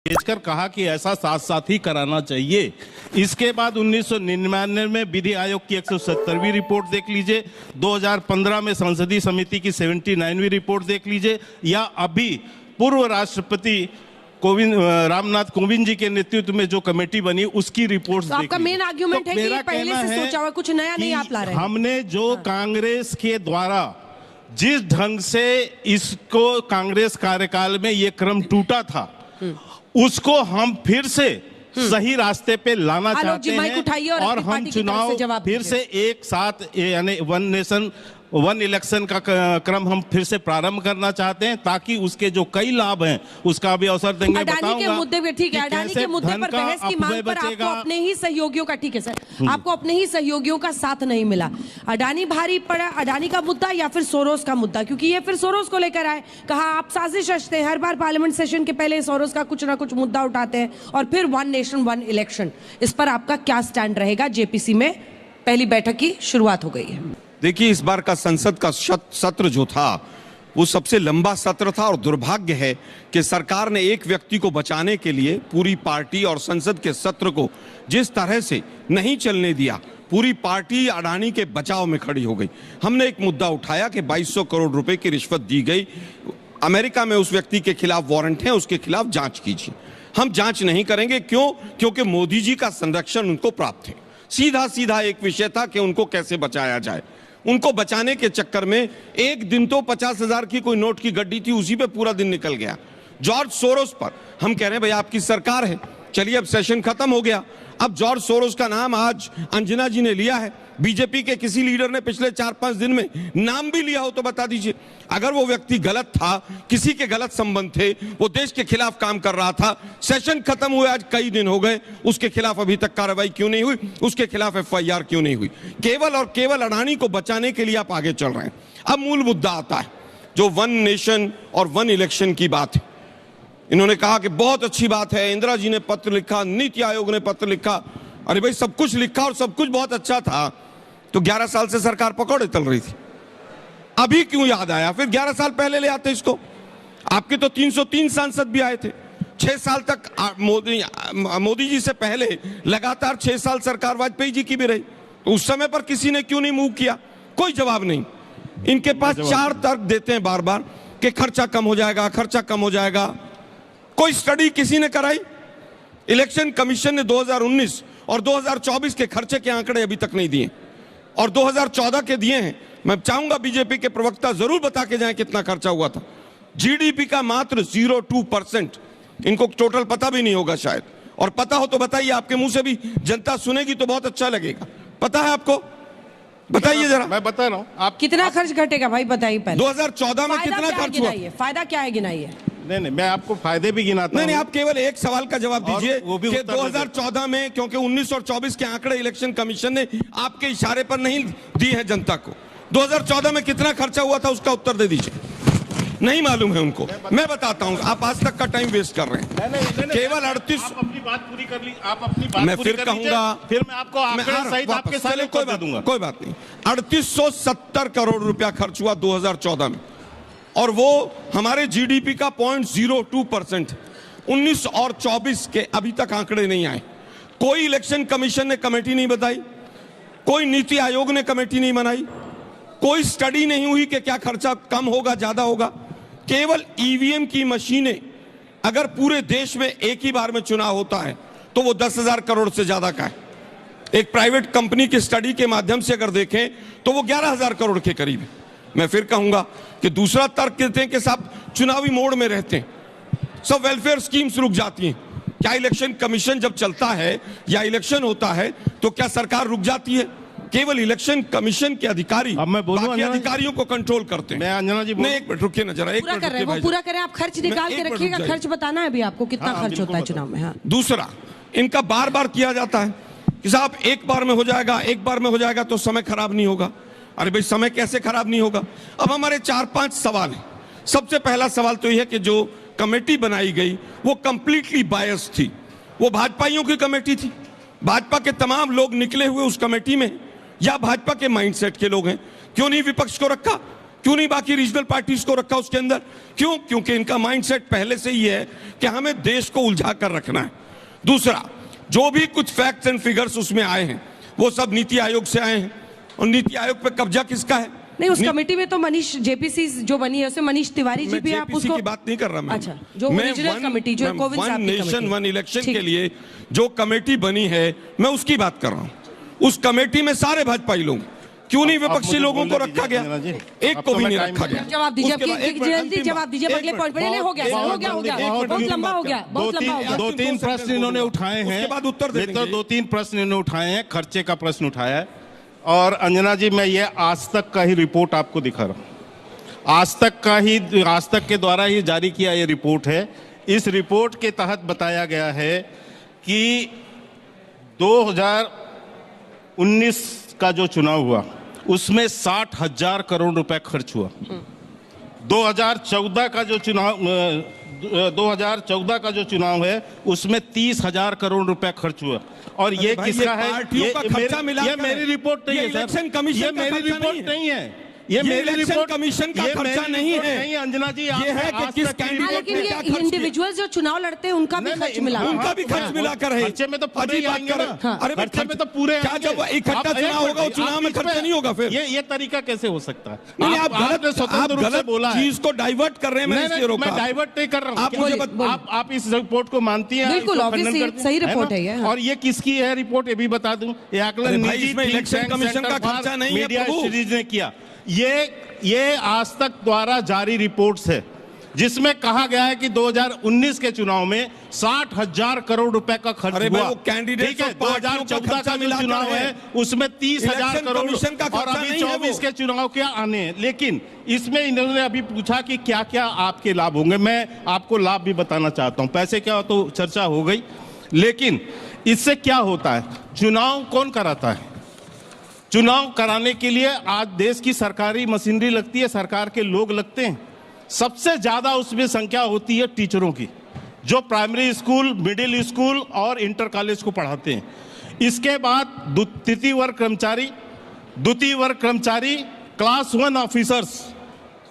भेजकर कहा कि ऐसा साथ साथ ही कराना चाहिए। इसके बाद 1999 में विधि आयोग की 170वीं रिपोर्ट देख लीजिए, 2015 में संसदीय समिति की 79वीं रिपोर्ट देख लीजिए, या अभी पूर्व राष्ट्रपति रामनाथ कोविंद जी के नेतृत्व में जो कमेटी बनी उसकी रिपोर्ट। तो आपका मेन आर्ग्यूमेंट है कि पहले से सोचा हुआ कुछ नया नहीं आप ला रहे हैं। हमने जो कांग्रेस के द्वारा जिस ढंग से इसको कांग्रेस कार्यकाल में ये क्रम टूटा था, उसको हम फिर से सही रास्ते पे लाना चाहते हैं और हम चुनाव फिर से एक साथ यानी वन नेशन वन इलेक्शन का क्रम हम फिर से प्रारंभ करना चाहते हैं, ताकि उसके जो कई लाभ हैं उसका भी अवसर देंगे। अडानी के मुद्दे पे ठीक है, अडानी के मुद्दे पर बहस की मांग पर आपको अपने ही सहयोगियों का, ठीक है सर, आपको अपने ही सहयोगियों का साथ नहीं मिला। अडानी भारी पड़ा, अडानी का मुद्दा या फिर सोरोस का मुद्दा, क्योंकि ये फिर सोरोस को लेकर आए, कहा आप साजिश रचते हैं, हर बार पार्लियामेंट सेशन के पहले सोरोस का कुछ ना कुछ मुद्दा उठाते हैं और फिर वन नेशन वन इलेक्शन। इस पर आपका क्या स्टैंड रहेगा? जेपीसी में पहली बैठक की शुरुआत हो गई है। देखिए, इस बार का संसद का सत्र जो था वो सबसे लंबा सत्र था और दुर्भाग्य है कि सरकार ने एक व्यक्ति को बचाने के लिए पूरी पार्टी और संसद के सत्र को जिस तरह से नहीं चलने दिया, पूरी पार्टी अडानी के बचाव में खड़ी हो गई। हमने एक मुद्दा उठाया कि 2200 करोड़ रुपए की रिश्वत दी गई, अमेरिका में उस व्यक्ति के खिलाफ वारंट है, उसके खिलाफ जांच कीजिए। हम जांच नहीं करेंगे, क्यों? क्योंकि मोदी जी का संरक्षण उनको प्राप्त है। सीधा सीधा एक विषय था कि उनको कैसे बचाया जाए। उनको बचाने के चक्कर में एक दिन तो 50,000 की कोई नोट की गड्डी थी, उसी पे पूरा दिन निकल गया। जॉर्ज सोरोस पर हम कह रहे हैं भाई आपकी सरकार है, चलिए अब सेशन खत्म हो गया। अब जॉर्ज सोरोस का नाम आज अंजना जी ने लिया है, बीजेपी के किसी लीडर ने पिछले 4-5 दिन में नाम भी लिया हो तो बता दीजिए। अगर वो व्यक्ति गलत था, किसी के गलत संबंध थे, वो देश के खिलाफ काम कर रहा था, सेशन खत्म हुए आज कई दिन हो गए, उसके खिलाफ अभी तक कार्रवाई क्यों नहीं हुई? उसके खिलाफ एफआईआर क्यों नहीं हुई? केवल और केवल अडानी को बचाने के लिए आप आगे चल रहे हैं। अब मूल मुद्दा आता है जो वन नेशन और वन इलेक्शन की बात है। इन्होंने कहा कि बहुत अच्छी बात है, इंदिरा जी ने पत्र लिखा, नीति आयोग ने पत्र लिखा। अरे भाई, सब कुछ लिखा और सब कुछ बहुत अच्छा था, तो 11 साल से सरकार पकौड़े तल रही थी, अभी क्यों याद आया? फिर 11 साल पहले ले आते इसको। आपके तो 303 सांसद भी आए थे 6 साल तक। मोदी जी से पहले लगातार 6 साल सरकार वाजपेयी जी की भी रही, तो उस समय पर किसी ने क्यों नहीं मूव किया? कोई जवाब नहीं। इनके पास 4 तर्क देते हैं बार बार कि खर्चा कम हो जाएगा, खर्चा कम हो जाएगा। कोई स्टडी किसी ने कराई? इलेक्शन कमीशन ने 2019 और 2024 के खर्चे के आंकड़े अभी तक नहीं दिए, और 2014 के दिए हैं। मैं चाहूंगा बीजेपी के प्रवक्ता जरूर बता के जाएं कितना खर्चा हुआ था। जीडीपी का मात्र 0.2%। इनको टोटल पता भी नहीं होगा शायद, और पता हो तो बताइए, आपके मुंह से भी जनता सुनेगी तो बहुत अच्छा लगेगा। पता है आपको? बताइए जरा। मैं बता रहा हूँ आप कितना खर्च घटेगा भाई, बताइए पहले। 2014 में कितना खर्च हुआ? फायदा क्या है, गिनाइए। नहीं, मैं आपको फायदे भी गिनाता हूं। नहीं, आप केवल एक सवाल का जवाब दीजिए कि 2014 में, क्योंकि 19 और 24 के आंकड़े इलेक्शन कमीशन ने आपके इशारे पर नहीं दिए हैं जनता को। 2014 में कितना खर्चा हुआ था, उसका उत्तर दे दीजिए। नहीं मालूम है उनको। मैं बताता हूं, आप आज तक का टाइम वेस्ट कर रहे हैं। नहीं, केवल 38। आप अपनी बात पूरी कर ली, आप अपनी बात मैं पूरी फिर कर कहूंगा, फिर मैं आपको आंकड़े सहित आपके सारे कोई बात दूंगा। कोई बात नहीं। 3870 करोड़ रुपया खर्च हुआ 2014 में, और वो हमारे जीडीपी का 0.02%। 19 और 24 के अभी तक आंकड़े नहीं आए। कोई इलेक्शन कमीशन ने कमेटी नहीं बताई, कोई नीति आयोग ने कमेटी नहीं बनाई, कोई स्टडी नहीं हुई कि क्या खर्चा कम होगा, ज्यादा होगा। केवल ईवीएम की मशीनें, अगर पूरे देश में एक ही बार में चुनाव होता है तो वो 10,000 करोड़ से ज्यादा का है। एक प्राइवेट कंपनी की स्टडी के माध्यम से अगर देखें तो वो 11,000 करोड़ के करीब है। मैं फिर कहूंगा कि दूसरा तर्क कहते हैं कि साहब चुनावी मोड में रहते हैं, सब वेलफेयर स्कीम्स रुक जाती हैं। क्या इलेक्शन कमीशन जब चलता है या इलेक्शन होता है तो क्या सरकार रुक जाती है? केवल इलेक्शन कमीशन के अधिकारी बाकी अधिकारियों को कंट्रोल करते हैं। मैं अंजना जी नहीं, एक मिनट रुकिए ना जरा, एक मिनट रुकिए भाई। पूरा करें, आप खर्च निकाल के रखिएगा। खर्च बताना है अभी आपको कितना खर्च होता है चुनाव में। हाँ। दूसरा, इनका बार बार किया जाता है कि साहब एक बार में हो जाएगा, एक बार में हो जाएगा तो समय खराब नहीं होगा। अरे भाई, समय कैसे खराब नहीं होगा? अब हमारे 4-5 सवाल हैं। सबसे पहला सवाल तो यह है कि जो कमेटी बनाई गई वो कंप्लीटली बायस थी। वो भाजपाइयों की कमेटी थी, भाजपा के तमाम लोग निकले हुए उस कमेटी में, या भाजपा के माइंडसेट के लोग हैं? क्यों नहीं विपक्ष को रखा? क्यों नहीं बाकी रीजनल पार्टीज को रखा उसके अंदर? क्यों? क्योंकि इनका माइंडसेट पहले से ही है कि हमें देश को उलझा कर रखना है। दूसरा, जो भी कुछ फैक्ट्स एंड फिगर्स उसमें आए हैं वो सब नीति आयोग से आए हैं, और नीति आयोग पे कब्जा किसका है? नहीं, उस कमेटी में तो मनीष जेपीसी जो बनी है उसमें मनीष तिवारी जी भी, आप उसको की बात नहीं कर रहा मैं। अच्छा, जो ओरिजिनल कमेटी जो कोविंद साहब की नेशन कमेटी। वन इलेक्शन ठीक के है। लिए जो कमेटी बनी है मैं उसकी बात कर रहा हूं। उस कमेटी में सारे भाजपाई लोग, क्यों नहीं विपक्षी लोगों को रखा गया? एक को भी नहीं रखा गया। जवाब दीजिए, उसके बाद एक जल्दी जवाब दीजिए, अगले पॉइंट पे। नहीं, हो गया बहुत लंबा हो गया, बहुत लंबा हो गया। दो तीन प्रश्न इन्होंने उठाए हैं, उसके बाद उत्तर दे देंगे। दो तीन प्रश्न इन्होंने उठाए हैं, खर्चे का प्रश्न उठाया है। और अंजना जी, मैं ये आज तक का ही रिपोर्ट आपको दिखा रहा हूं। आज तक के द्वारा ही जारी किया ये रिपोर्ट है। इस रिपोर्ट के तहत बताया गया है कि 2019 का जो चुनाव हुआ उसमें 60,000 करोड़ रुपए खर्च हुआ। 2014 का जो चुनाव है उसमें 30,000 करोड़ रुपए खर्च हुआ। और ये किसका है? ये मेरी रिपोर्ट नहीं है सर, ये मेरी रिपोर्ट नहीं है, ये मेरी रिपोर्ट कमीशन का खर्चा नहीं है। नहीं अंजना जी, ये है कि किस कैंडिडेट लेकिन ये इंडिविजुअल्स जो चुनाव लड़ते हैं उनका भी खर्च मिला, उनका भी खर्च मिलाकर है। खर्चे में तो पूरे ही आएंगे ना। अरे खर्चे में तो पूरे क्या जब इकट्ठा चुनाव होगा वो चुनाव में खर्चा नहीं होगा? फिर ये तरीका कैसे हो सकता है? नहीं, आप स्वतंत्र रूप से बोला है, चीज को डाइवर्ट कर रहे हैं। मैं डाइवर्ट नहीं कर रहा हूँ। आप इस रिपोर्ट को मानती हैं? बिल्कुल, ऑब्वियसली सही रिपोर्ट है ये। और ये किसकी है रिपोर्ट, ये भी बता दूं। ये आकलन निजी इलेक्शन कमीशन का खर्चा नहीं है, मीडिया सीरीज ने किया। ये आज तक द्वारा जारी रिपोर्ट्स है जिसमें कहा गया है कि 2019 के चुनाव में 60,000 करोड़ रुपए का खर्च हुआ। वो कैंडिडेट ठीक है, 2014 का जो चुनाव है उसमें 30,000 करोड़ और अभी 24 के चुनाव के आने हैं। लेकिन इसमें इन्होंने अभी पूछा कि क्या क्या आपके लाभ होंगे। मैं आपको लाभ भी बताना चाहता हूं। पैसे क्या तो चर्चा हो गई, लेकिन इससे क्या होता है? चुनाव कौन कराता है? चुनाव कराने के लिए आज देश की सरकारी मशीनरी लगती है, सरकार के लोग लगते हैं। सबसे ज्यादा उसमें संख्या होती है टीचरों की, जो प्राइमरी स्कूल, मिडिल स्कूल और इंटर कॉलेज को पढ़ाते हैं। इसके बाद तृतीय वर्ग कर्मचारी, द्वितीय वर्ग कर्मचारी, क्लास 1 ऑफिसर्स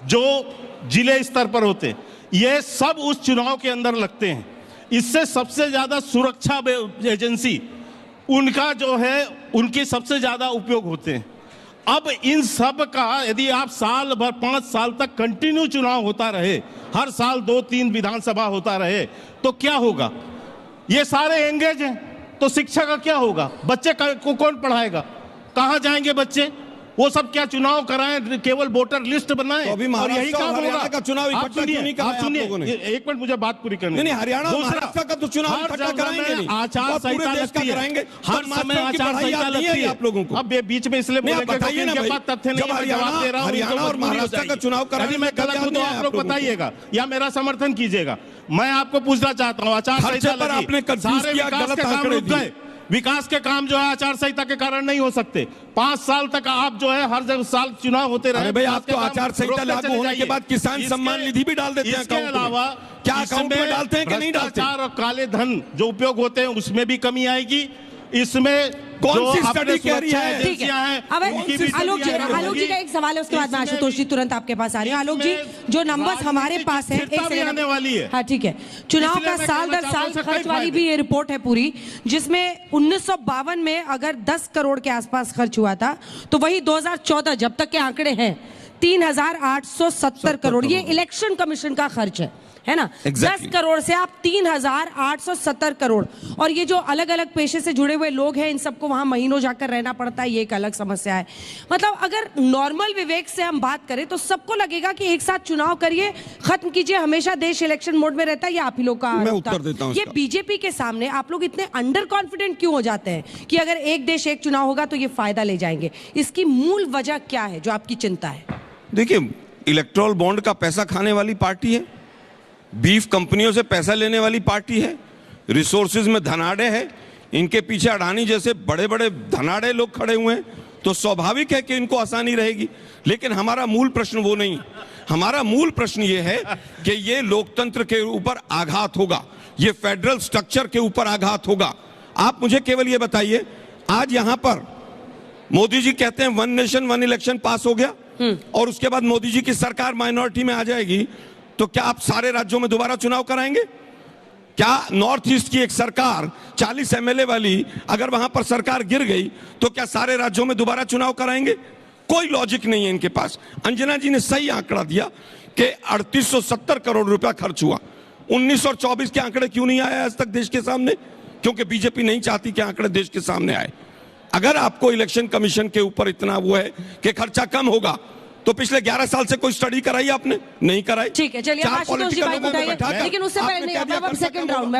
जो जिले स्तर पर होते हैं, ये सब उस चुनाव के अंदर लगते हैं। इससे सबसे ज्यादा सुरक्षा एजेंसी उनका जो है, उनके सबसे ज्यादा उपयोग होते हैं। अब इन सब का यदि आप साल भर 5 साल तक कंटिन्यू चुनाव होता रहे, हर साल 2-3 विधानसभा होता रहे, तो क्या होगा? ये सारे एंगेज हैं, तो शिक्षा का क्या होगा? बच्चे को कौन पढ़ाएगा? कहां जाएंगे बच्चे? वो सब क्या चुनाव कराएं, केवल वोटर लिस्ट बनाएं? तो अभी और यही काम होगा का चुनाव इकट्ठा क्यों नहीं कराया आप लोगों ने? एक मिनट मुझे बात पूरी करनी। नहीं, हरियाणा और महाराष्ट्र का तो चुनाव इकट्ठा कराएंगे नहीं, आचार संहिता लगती है, हर समय आचार संहिता लगती है आप लोगों को। अब ये बीच में इसलिए बताइए ना भाई, जब हरियाणा और महाराष्ट्र का चुनाव कराने मैं गलत हूं तो आप लोग बताइएगा या मेरा समर्थन कीजिएगा। मैं आपको पूछना चाहता हूँ, आचार संहिता पर आपने कंफ्यूज किया, गलत आंकड़े दिए। विकास के काम जो है आचार संहिता के कारण नहीं हो सकते। 5 साल तक आप जो है हर साल चुनाव होते रहे। भाई, आप तो आचार संहिता लागू होने के बाद किसान सम्मान निधि भी डाल देते हैं। इसके अलावा क्या अकाउंट में डालते हैं कि नहीं डालते? भ्रष्टाचार और काले धन जो उपयोग होते हैं उसमें भी कमी आएगी। इसमें कौन सी स्टडी कह रही है? ठीक है, अब आलोक जी का एक सवाल है, उसके बाद मैं आशुतोष जी तुरंत आपके पास आ रही हूँ। आलोक जी, जो नंबर्स हमारे पास है, एक आने वाली है। हाँ ठीक है, चुनाव का साल दर साल खर्च वाली भी ये रिपोर्ट है पूरी, जिसमें 1952 में अगर 10 करोड़ के आसपास खर्च हुआ था, तो वही 2014 जब तक के आंकड़े हैं 3,870 करोड़। ये इलेक्शन कमीशन का खर्च है ना? 10 करोड़ से आप 3,870 करोड़। और ये जो अलग अलग पेशे से जुड़े हुए लोग हैं, इन सबको वहां महीनों जाकर रहना पड़ता है, ये एक अलग समस्या है। मतलब अगर नॉर्मल विवेक से हम बात करें तो सबको लगेगा कि एक साथ चुनाव करिए, खत्म कीजिए, हमेशा देश इलेक्शन मोड में रहता है। ये आप ही लोग का मैं उत्तर देता हूं। ये बीजेपी के सामने आप लोग इतने अंडर कॉन्फिडेंट क्यों हो जाते हैं कि अगर एक देश एक चुनाव होगा तो ये फायदा ले जाएंगे? इसकी मूल वजह क्या है जो आपकी चिंता है? देखिए, इलेक्टोरल बॉन्ड का पैसा खाने वाली पार्टी है, बीफ कंपनियों से पैसा लेने वाली पार्टी है, रिसोर्सेज में धनाड़े है, इनके पीछे अडानी जैसे बड़े बड़े धनाड़े लोग खड़े हुए हैं, तो स्वाभाविक है कि इनको आसानी रहेगी। लेकिन हमारा मूल प्रश्न वो नहीं। हमारा मूल प्रश्न ये है कि ये लोकतंत्र के ऊपर आघात होगा, ये फेडरल स्ट्रक्चर के ऊपर आघात होगा। आप मुझे केवल ये बताइए, आज यहां पर मोदी जी कहते हैं 1 नेशन 1 इलेक्शन पास हो गया, और उसके बाद मोदी जी की सरकार माइनॉरिटी में आ जाएगी, तो क्या आप सारे राज्यों में दोबारा चुनाव कराएंगे? क्या नॉर्थ ईस्ट की एक सरकार 40 एमएलए वाली, अगर वहां पर सरकार गिर गई तो क्या सारे राज्यों में दोबारा चुनाव कराएंगे? कोई लॉजिक नहीं है इनके पास। अंजना जी ने सही आंकड़ा दिया कि 3870 करोड़ रुपया खर्च हुआ। 19 और 24 के आंकड़े क्यों नहीं आए आज तक देश के सामने? क्योंकि बीजेपी नहीं चाहती कि आंकड़े देश के सामने आए। अगर आपको इलेक्शन कमीशन के ऊपर इतना वो है कि खर्चा कम होगा, तो पिछले 11 साल से कोई स्टडी कराई आपने? नहीं कराई। ठीक है, चलिए आशुतोष जी बात बताइए, लेकिन उससे पहले नहीं, अब सेकंड राउंड में